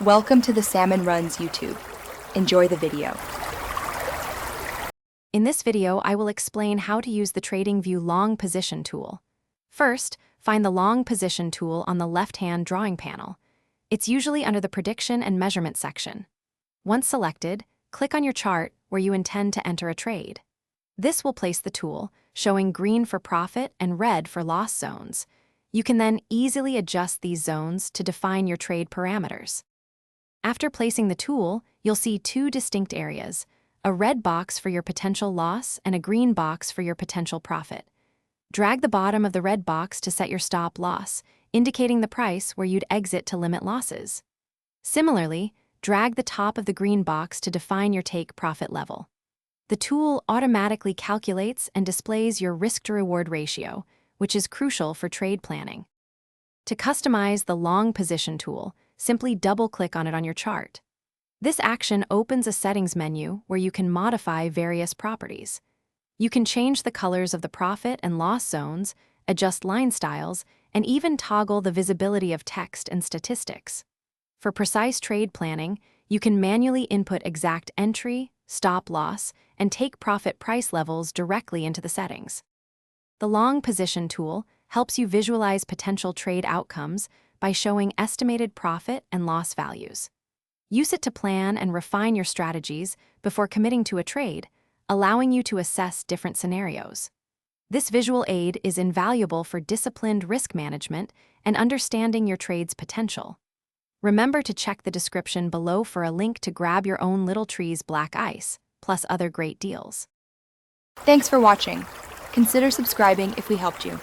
Welcome to the Salmon Runs YouTube. Enjoy the video. In this video, I will explain how to use the TradingView Long Position tool. First, find the Long Position tool on the left-hand drawing panel. It's usually under the Prediction and Measurement section. Once selected, click on your chart where you intend to enter a trade. This will place the tool, showing green for profit and red for loss zones. You can then easily adjust these zones to define your trade parameters. After placing the tool, you'll see two distinct areas: a red box for your potential loss and a green box for your potential profit. Drag the bottom of the red box to set your stop loss, indicating the price where you'd exit to limit losses. Similarly, drag the top of the green box to define your take profit level. The tool automatically calculates and displays your risk-to-reward ratio, which is crucial for trade planning. To customize the Long Position tool, simply double-click on it on your chart. This action opens a settings menu where you can modify various properties. You can change the colors of the profit and loss zones, adjust line styles, and even toggle the visibility of text and statistics. For precise trade planning, you can manually input exact entry, stop loss, and take profit price levels directly into the settings. The Long Position tool helps you visualize potential trade outcomes by showing estimated profit and loss values. Use it to plan and refine your strategies before committing to a trade, allowing you to assess different scenarios. This visual aid is invaluable for disciplined risk management and understanding your trade's potential. Remember to check the description below for a link to grab your own Little Trees Black Ice, plus other great deals. Thanks for watching. Consider subscribing if we helped you.